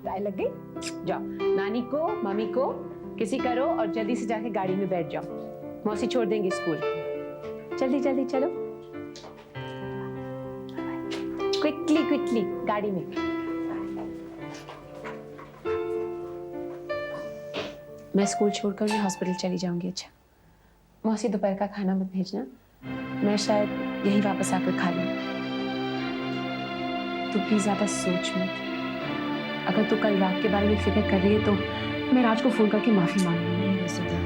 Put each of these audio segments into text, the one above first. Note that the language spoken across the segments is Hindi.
राय लग गई? जाओ नानी को मम्मी को किसी करो और जल्दी से जाके गाड़ी में बैठ जाओ। मौसी छोड़ देंगे स्कूल। जल्दी जल्दी चलो, क्विकली क्विकली गाड़ी में। मैं स्कूल छोड़कर मैं हॉस्पिटल चली जाऊंगी। अच्छा मौसी दोपहर का खाना मत भेजना, मैं शायद यही वापस आकर खा लूं। तू प्लीज ज्यादा सोच मत। अगर तू कल रात के बारे में फिक्र कर रही है तो मैं राज को फोन करके माफी मांग लूंगी। नहीं वसुधा,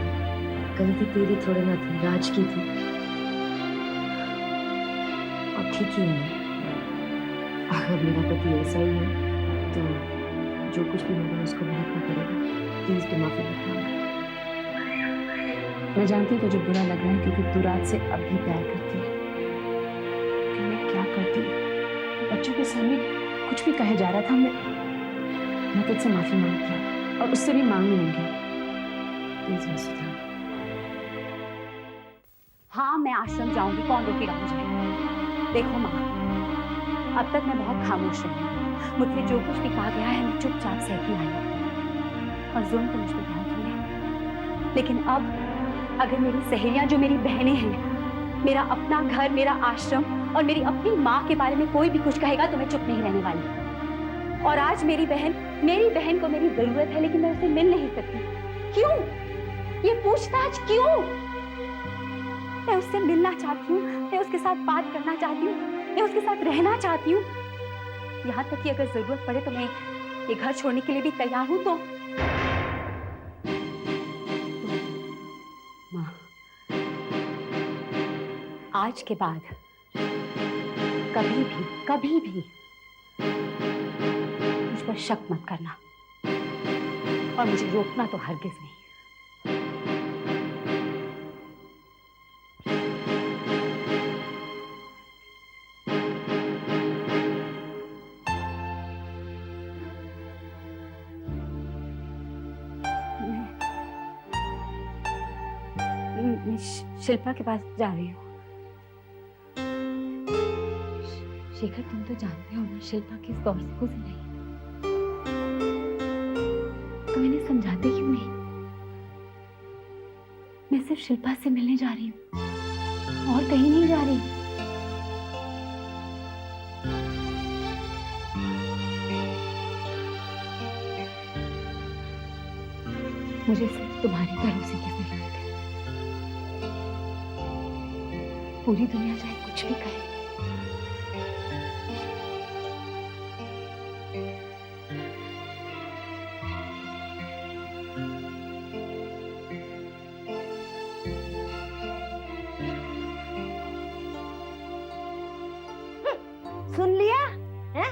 गलती तेरी थोड़ी ना थी, राज की थी। और ठीक ही है ना, अगर मेरा पति ऐसा ही है तो जो कुछ भी होगा उसको भुगतना पड़ेगा। प्लीज तू माफी मत मांग। मैं जानती हूँ तुझे बुरा लग रहा है क्योंकि तू राज से अब भी प्यार करती है। कि मैं क्या करती हूँ, बच्चों के सामने कुछ भी कहे जा रहा था। मैं तुझसे माफी मांगती हूँ और उससे भी मांग लूंगी। प्लीज वसुधा। हाँ मैं आश्रम जाऊंगी, कौन रोकेगा मुझे। देखो माँ, अब तक मैं बहुत खामोश रही हूँ। मुझसे जो कुछ भी कहा गया है मैं चुपचाप सहती आई हूँ और जुल्म तो मुझ पर बहुत हुए हैं। लेकिन अब अगर मेरी सहेलियां जो मेरी बहनें हैं, मेरा अपना घर, मेरा आश्रम और मेरी अपनी माँ के बारे में कोई भी कुछ कहेगा तो मैं चुप नहीं रहने वाली। और आज मेरी बहन को मेरी जरूरत है लेकिन मैं उससे मिल नहीं सकती। क्यों? ये पूछताछ क्यों? मैं उससे मिलना चाहती हूँ, मैं उसके साथ बात करना चाहती हूँ, मैं उसके साथ रहना चाहती हूँ। यहाँ तक कि अगर जरूरत पड़े तो मैं ये घर छोड़ने के लिए भी तैयार हूँ। तो माँ, आज के बाद कभी भी मुझ पर शक मत करना और मुझे रोकना तो हरगिज नहीं। मैं शिल्पा के पास जा रही हूँ। शेखर तुम तो जानते हो मैं शिल्पा किस दौर से गुजर रही है, तो मैंने समझाते क्यों नहीं? मैं सिर्फ शिल्पा से मिलने जा रही हूँ और कहीं नहीं जा रही। मुझे सिर्फ तुम्हारे भरोसे की जरूरत है। पूरी दुनिया चाहे कुछ भी कहे, सुन लिया है?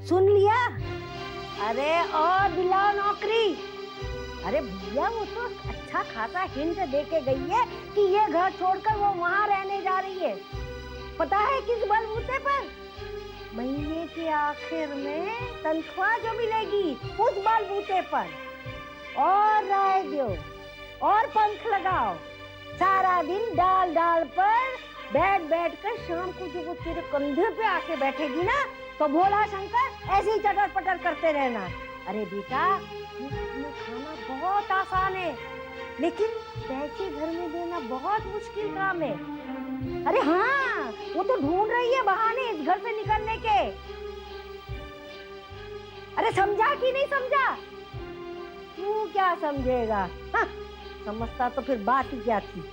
सुन लिया? अरे और दिलाओ नौकरी। अरे भैया वो तो अच्छा खासा हिंट दे के गई है कि ये घर छोड़कर वो वहां रहने जा रही है। पता है किस बलबूते पर? महीने के आखिर में तनख्वाह जो मिलेगी उस बलबूते पर। और राय दो और पंख लगाओ, सारा दिन डाल डाल पर बैठ कर शाम को जब वो तेरे कंधे पे आके बैठेगी ना तो भोला शंकर ऐसे ही चटर पटर करते रहना। अरे बेटा, खाना बहुत आसान है लेकिन पैसे घर में देना बहुत मुश्किल काम है। अरे हाँ, वो तो ढूंढ रही है बहाने इस घर से निकलने के। अरे समझा कि नहीं समझा? तू क्या समझेगा? हाँ, समझता तो फिर बात ही क्या थी।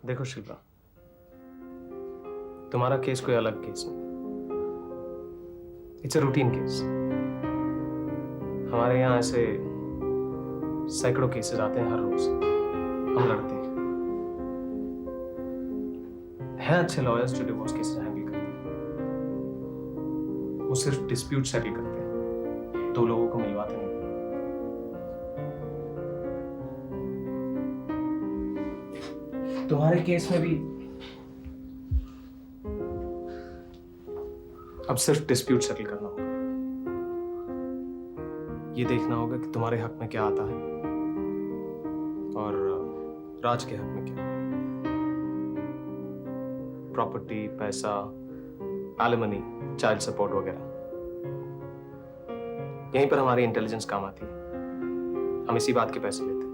देखो शिल्पा, तुम्हारा केस कोई अलग केस नहीं, इट्स अ रूटीन केस। हमारे यहाँ ऐसे सैकड़ों केसेस आते हैं हर रोज, हम लड़ते हैं अच्छे लॉयर्स जो डिवोर्स केसेस हैंडल करते हैं। वो सिर्फ डिस्प्यूट सेटल करते हैं, दो लोगों को मिलवाते नहीं। तुम्हारे केस में भी अब सिर्फ डिस्प्यूट सेटल करना होगा। ये देखना होगा कि तुम्हारे हक में क्या आता है और राज के हक में क्या। प्रॉपर्टी, पैसा, एलिमनी, चाइल्ड सपोर्ट वगैरह। यहीं पर हमारी इंटेलिजेंस काम आती है, हम इसी बात के पैसे लेते हैं।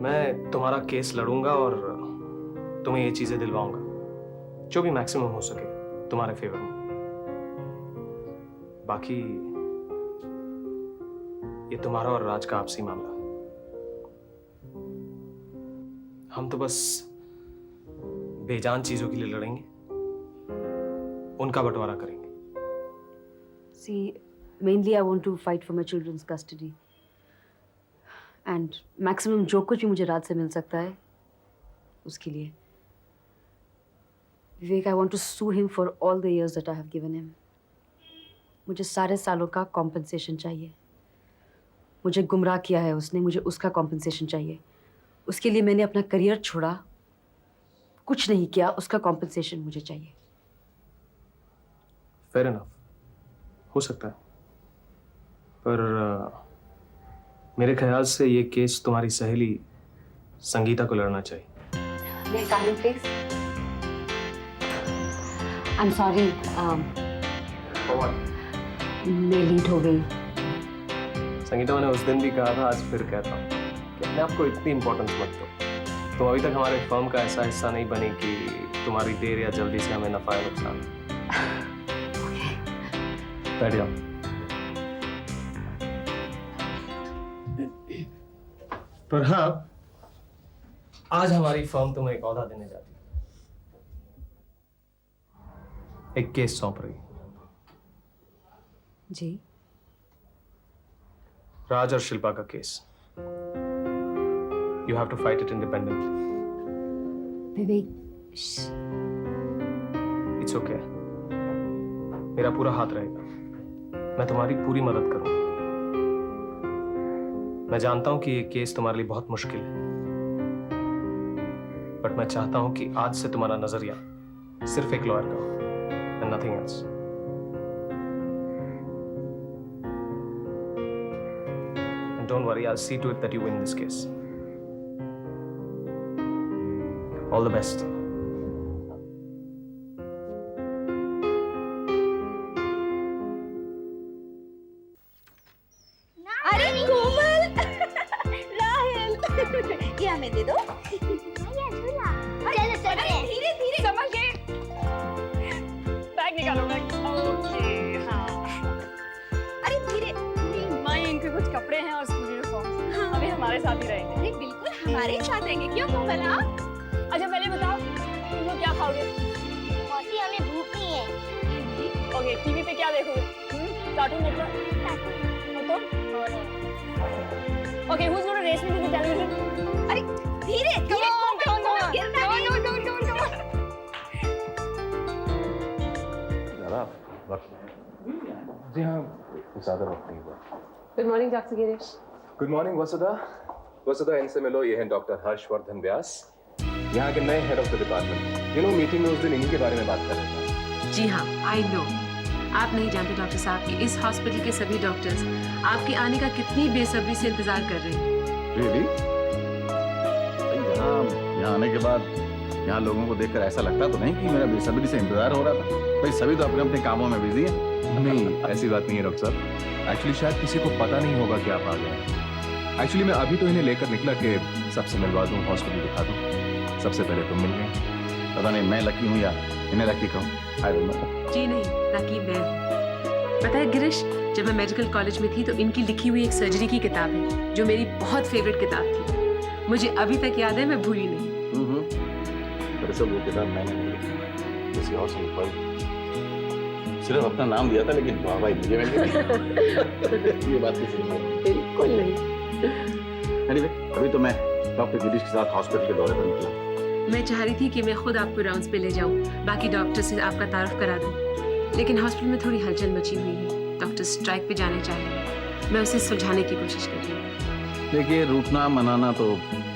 मैं तुम्हारा केस लड़ूंगा और तुम्हें ये चीजें दिलवाऊंगा जो भी मैक्सिमम हो सके तुम्हारे फेवर में। बाकी ये तुम्हारा और राज का आपसी मामला, हम तो बस बेजान चीजों के लिए लड़ेंगे, उनका बंटवारा करेंगे। See, mainly I want to fight for my children's custody. And maximum जो कुछ भी मुझे राज से मिल सकता है उसके लिए। विवेक, I want to sue him for all the years that I have given him. मुझे सारे सालों का compensation चाहिए। मुझे गुमराह किया है उसने, मुझे उसका compensation चाहिए। उसके लिए मैंने अपना करियर छोड़ा, कुछ नहीं किया, उसका compensation मुझे चाहिए। फेयर इनफ, हो सकता है, पर मेरे ख्याल से ये केस तुम्हारी सहेली संगीता को लड़ना चाहिए। May I come in, please? I'm sorry, मैं लेट हो गई। संगीता, मैंने उस दिन भी कहा था, आज फिर कहता हूँ कि अपने आप को इतनी इंपॉर्टेंस मत दो। तुम अभी तक हमारे फर्म का ऐसा हिस्सा नहीं बनी कि तुम्हारी देर या जल्दी से हमें नफा या नुकसान। बैठ जाओ। पर हाँ, आज हमारी फर्म तुम्हें एक ओहदा देने जाती है, एक केस सौंप रही है। जी? राज और शिल्पा का case. You have to fight it independently. Vivek, it's okay, मेरा पूरा हाथ रहेगा, मैं तुम्हारी पूरी मदद करूंगा। मैं जानता हूं कि ये केस तुम्हारे लिए बहुत मुश्किल है, बट मैं चाहता हूं कि आज से तुम्हारा नजरिया सिर्फ एक लॉयर का हो and nothing else. And don't worry, I will see to it that you win this case. All the best. अरे कोमल, राहिल, ये हमें दे दो। अरे धीरे धीरे समझ गए। बैग निकालो, बैग। ओके, हाँ। अरे धीरे। माई, इनके कुछ कपड़े हैं और स्कूल यूनिफॉर्म अभी हमारे साथ ही रहेंगे। अरे बिल्कुल हमारे साथ रहेंगे, क्यों कोमल? आप अच्छा पहले बताओ, तुम लोग क्या खाओगे? मौसी, हमें भूख नहीं है। ओके, टीवी पे क्या देखोगे? Cartoon network? तो okay, who's going to race me to the television? अरे धीरे धीरे, जी हाँ, ज़्यादा वक्त नहीं हुआ। Good morning doctor Girish. Good morning Vasudha. Vasudha, इनसे मिलो, ये हैं डॉक्टर हर्षवर्धन व्यास, यहाँ के नए head of the department. You know, meeting में उस दिन इन्हीं के बारे में बात कर रहे थे। जी हाँ, आई नो। आप नहीं जानते डॉक्टर साहब कि इस हॉस्पिटल के सभी डॉक्टर्स आपके आने का कितनी बेसब्री से इंतजार कर रहे हैं। रियली? यहाँ आने के बाद यहाँ लोगों को देखकर ऐसा लगता तो नहीं कि मेरा बेसब्री से इंतजार हो रहा था? भाई सभी तो अपने अपने कामों में बिजी हैं। नहीं, ऐसी बात नहीं है डॉक्टर साहब। एक्चुअली शायद किसी को पता नहीं होगा कि आप आ गए। एक्चुअली मैं अभी तो इन्हें लेकर निकला कि सबसे मिलवा दूँ, हॉस्पिटल दिखा दूँ। सबसे पहले तुम मिल गए। पता नहीं मैं लकी हूँ या इन्हें लकी कहूँ, आई डोंट नो। जी नहीं, लकी मैं हूँ। पता है गिरीश, जब मैं मेडिकल कॉलेज में थी तो इनकी लिखी हुई एक सर्जरी की किताब है जो मेरी बहुत फेवरेट किताब थी। मुझे अभी तक याद है, मैं भूली नहीं। दरअसल वो किताब मैंने नहीं लिखी, किसी और से लिखवाई। सिर्फ अपना नाम दिया था, लेकिन वाह भाई मुझे मिल गई। ये बात किसी ने बिल्कुल नहीं। एनीवे, अभी तो मैं डॉक्टर गिरीश के साथ हॉस्पिटल के दौरे पर निकला। मैं चाह रही थी कि मैं खुद आपको राउंड्स पे ले जाऊं, बाकी डॉक्टर से आपका तारुफ करा दूं, लेकिन हॉस्पिटल में थोड़ी हलचल मची हुई है। डॉक्टर स्ट्राइक पे जाने चाहिए, मैं उसे सुलझाने की कोशिश कर रही हूँ। देखिए, रूठना मनाना तो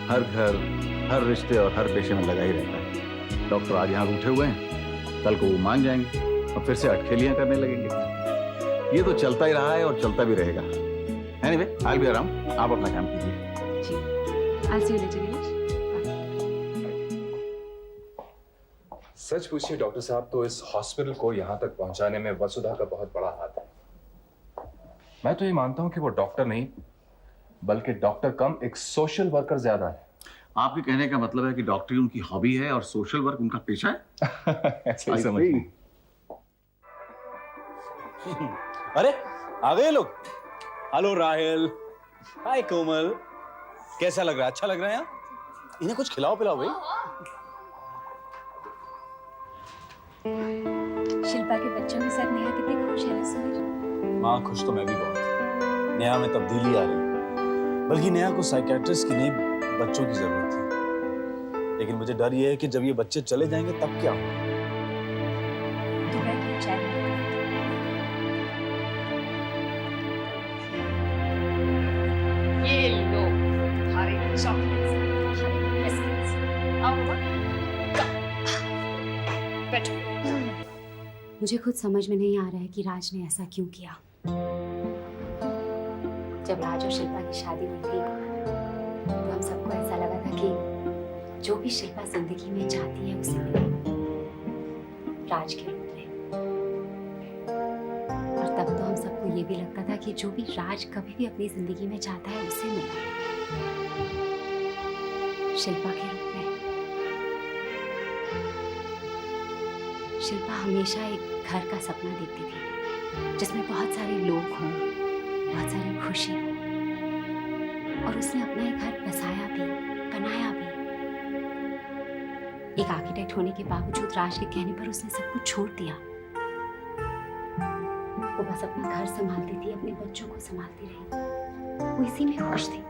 हर घर, हर रिश्ते और हर पेशे में लगा ही रहता है। डॉक्टर आज यहाँ रूठे हुए हैं, कल को वो मान जाएंगे और फिर से अटखेलियां करने लगेंगे। ये तो चलता ही रहा है और चलता भी रहेगा। Anyway, I will be around, आप अपना काम कीजिए। जी, I'll see you later, Gireesh. सच पूछिए डॉक्टर साहब तो इस हॉस्पिटल को यहाँ तक पहुँचाने में वसुधा का बहुत बड़ा हाथ है। मैं तो ये मानता हूँ कि वो डॉक्टर नहीं बल्कि डॉक्टर कम एक सोशल वर्कर ज्यादा है। आपके कहने का मतलब है कि डॉक्टरी उनकी हॉबी है और सोशल वर्क उनका पेशा है? ऐसे ही समझ ली। अरे आ गए लोग। हेलो राहेल, हाय कोमल, कैसा लग रहा है? अच्छा लग रहा है यहाँ? इन्हें कुछ खिलाओ पिलाओ भाई। शिल्पा के बच्चों के साथ नेहा कितनी खुश है सूरज। माँ खुश तो मैं भी बहुत। नेहा में तब्दीली आ रही है, बल्कि नेहा को साइकियाट्रिस्ट की नहीं बच्चों की जरूरत थी। लेकिन मुझे डर ये है कि जब ये बच्चे चले जाएंगे तब क्या होगा। दोपहर की चाय ये लो हमारे चॉकलेट्स, हमारे बिस्किट्स। आओ बैठो। मुझे खुद समझ में नहीं आ रहा है कि राज ने ऐसा क्यों किया। जब राज और शिल्पा की शादी हुई थी तो हम सबको ऐसा लगा था कि जो भी शिल्पा जिंदगी में चाहती है उसे मिले, राज के रूप में। और तब तो हम सबको ये भी लगता था कि जो भी राज कभी भी अपनी जिंदगी में चाहता है उसे मिले, शिल्पा के रूप में। शिल्पा हमेशा एक घर का सपना देखती थी जिसमें बहुत सारे लोग हों, बहुत सारी खुशी हो, और उसने अपना एक घर बसाया भी, बनाया भी। एक आर्किटेक्ट होने के बावजूद राज के कहने पर उसने सब कुछ छोड़ दिया। वो बस अपना घर संभालती थी, अपने बच्चों को संभालती रही, वो इसी में खुश थी।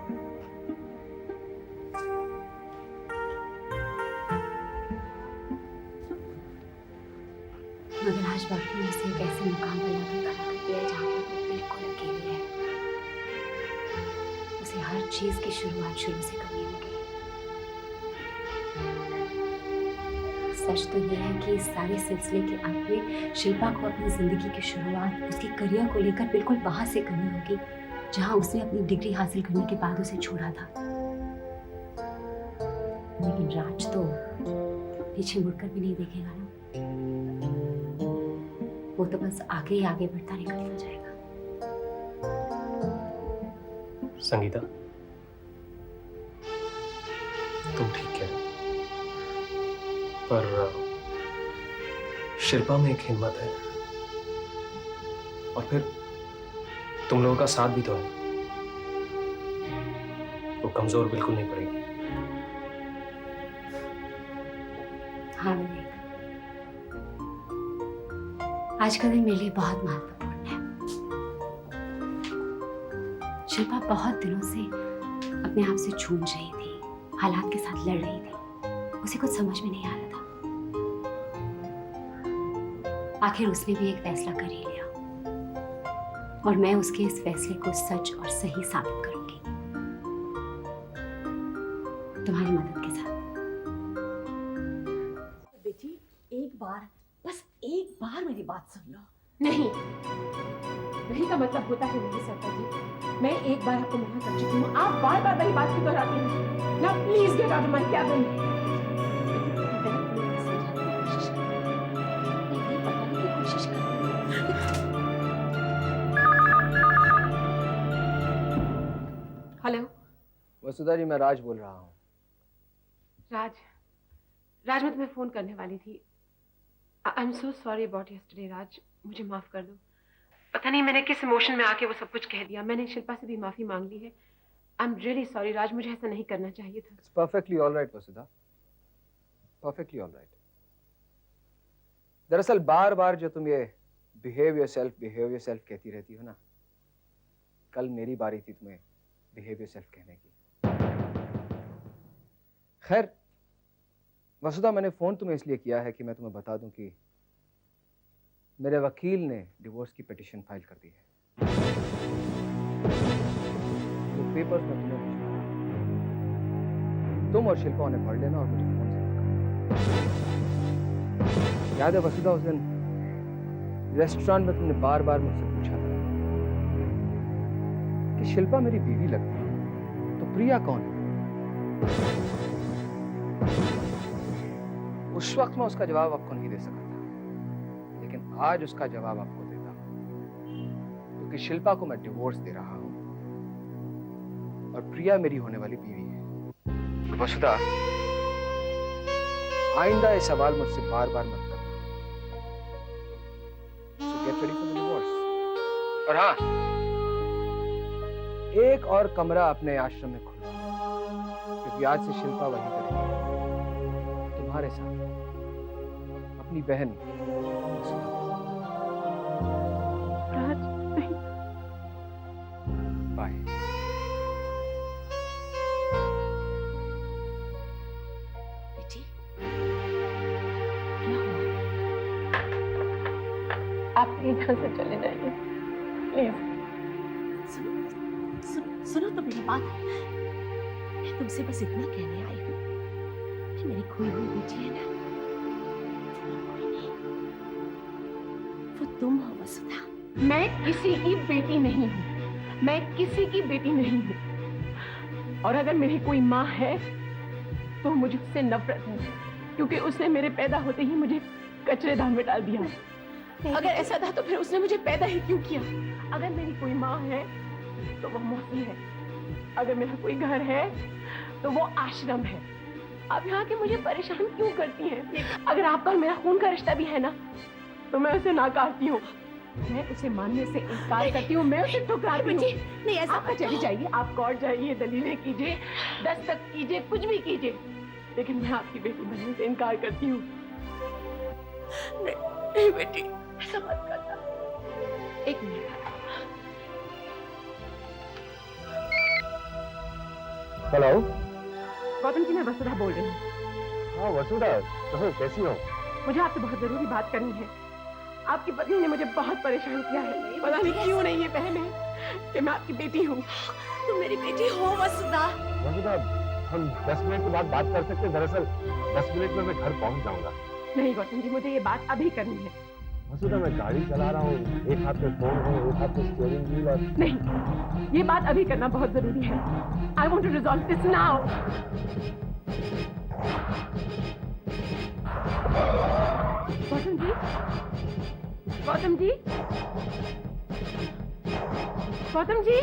मगर आज वक्त ने उसे एक ऐसे मुकाम पर लाकर खड़ा कर दिया है जहाँ पर वो बिल्कुल अकेली है। उसे हर चीज की शुरुआत शुरू से करनी होगी। सच तो यह है कि इस सारे सिलसिले के अंत में शिल्पा को अपनी जिंदगी की शुरुआत उसके करियर को लेकर बिल्कुल वहां से करनी होगी जहां उसने अपनी डिग्री हासिल करने के बाद उसे छोड़ा था। लेकिन राज तो पीछे मुड़कर भी नहीं देखेगा ना, वो तो बस आगे ही आगे बढ़ता निकलता जाएगा। संगीता, तुम ठीक कह रहे हो, पर शिल्पा में एक हिम्मत है, और फिर तुम लोगों का साथ भी तो है। वो कमजोर बिल्कुल नहीं पड़ेगी। हाँ विवेक, आज का दिन मेरे लिए बहुत महत्वपूर्ण है। शिल्पा बहुत दिनों से अपने आप से जूझ रही थी, हालात के साथ लड़ रही थी, उसे कुछ समझ में नहीं आ रहा था। आखिर उसने भी एक फैसला कर ही लिया, और मैं उसके इस फैसले को सच और सही साबित करूंगी, तुम्हारी मदद के साथ। बेटी एक बार, बस एक बार मेरी बात सुन लो। नहीं, नहीं का मतलब होता है नहीं सरता जी। मैं एक बार आपको मना कर चुकी हूँ, आप बार बार वही बात क्यों दोहराती हैं? Now please get out of my cabin. Hello Vasudha ji, मैं राज बोल रहा हूँ। राज, राज मैं तुम्हें फोन करने वाली थी। I am so sorry about yesterday Raj, मुझे माफ कर दो। पता नहीं मैंने किस इमोशन में आके वो सब कुछ कह दिया। मैंने शिल्पा से भी माफी मांग ली है। आई एम रियली सॉरी राज, मुझे ऐसा नहीं करना चाहिए था। It's perfectly all right Vasudha, perfectly all right. दरअसल बार बार जो तुम ये बिहेव योरसेल्फ कहती रहती हो ना, कल मेरी बारी थी तुम्हें बिहेव योरसेल्फ कहने की। खैर वसुधा, मैंने फोन तुम्हें इसलिए किया है कि मैं तुम्हें बता दूं कि मेरे वकील ने डिवोर्स की पिटीशन फाइल कर दी है। तो पेपर्स में तुम्हें भिजवा, तुम और शिल्पा उन्हें पढ़ लेना और मुझे फोन से बताना। याद है वसुधा, उस दिन रेस्टोरेंट में तुमने बार बार मुझसे पूछा था कि शिल्पा मेरी बीवी लगती है, तो प्रिया कौन है? उस वक्त मैं उसका जवाब आपको नहीं दे सका था, लेकिन आज उसका जवाब आपको देता हूं, क्योंकि शिल्पा को मैं डिवोर्स दे रहा हूं और प्रिया मेरी होने वाली बीवी है। तो वसुधा, आइंदा ये सवाल मुझसे बार बार मत करना। So get ready for the divorce. और हाँ, एक और कमरा अपने आश्रम में खुलवा, क्योंकि आज से शिल्पा वहीं करेगी तुम्हारे साथ, अपनी बहन वसुधा के साथ। बाय। बेटी, क्या हुआ? आप यहाँ से चले जाइए प्लीज। सुनो तो मेरी बात। मैं तुमसे बस इतना कहने आई हूँ कि मेरी खोई हुई बेटी है ना, वो कोई नहीं, वो तुम हो वसुधा। मैं किसी की बेटी नहीं हूँ, मैं किसी की बेटी नहीं हूँ। और अगर मेरी कोई माँ है तो मुझे उससे नफरत है, क्योंकि उसने मेरे पैदा होते ही मुझे कचरेदान में डाल दिया। अगर ऐसा था तो फिर उसने मुझे पैदा ही क्यों किया? अगर मेरी कोई माँ है तो वो मौसी है, अगर मेरा कोई घर है तो वो आश्रम है। आप यहाँ के मुझे परेशान क्यों करती हैं? अगर आपका और मेरा खून का रिश्ता भी है ना, तो मैं उसे नाकारती हूँ, मैं उसे मानने से इनकार करती हूँ, मैं उसे ठुकराती हूँ। नहीं ऐसा, आप चली जाइए, आप कोर्ट जाइए, दलीलें कीजिए, दस्तक कीजिए, कुछ भी कीजिए, लेकिन मैं आपकी बेटी बनने से इनकार करती हूँ। नहीं बेटी, ऐसा मत करना। एक मिनट। हेलो गौतम जी, मैं वसुधा बोल रही हूँ। हाँ वसुधा, कहो कैसी हो? मुझे आपसे बहुत जरूरी बात करनी है। आपकी पत्नी ने मुझे बहुत परेशान किया है, पता नहीं क्यों नहीं ये पहले कि मैं आपकी बेटी हूँ। तुम मेरी बेटी हो वसुधा। वसुधा, हम 10 मिनट के बाद बात कर सकते हैं। दरअसल 10 मिनट में मैं घर पहुंच जाऊंगा। नहीं गौतम जी, मुझे ये बात अभी करनी है। वसुधा, मैं गाड़ी चला रहा हूँ, एक हाथ में फोन है, एक हाथ में स्टीयरिंग व्हील। और नहीं, ये बात अभी करना बहुत जरूरी है। I want to resolve this now. Gautam ji, Gautam ji, Gautam ji.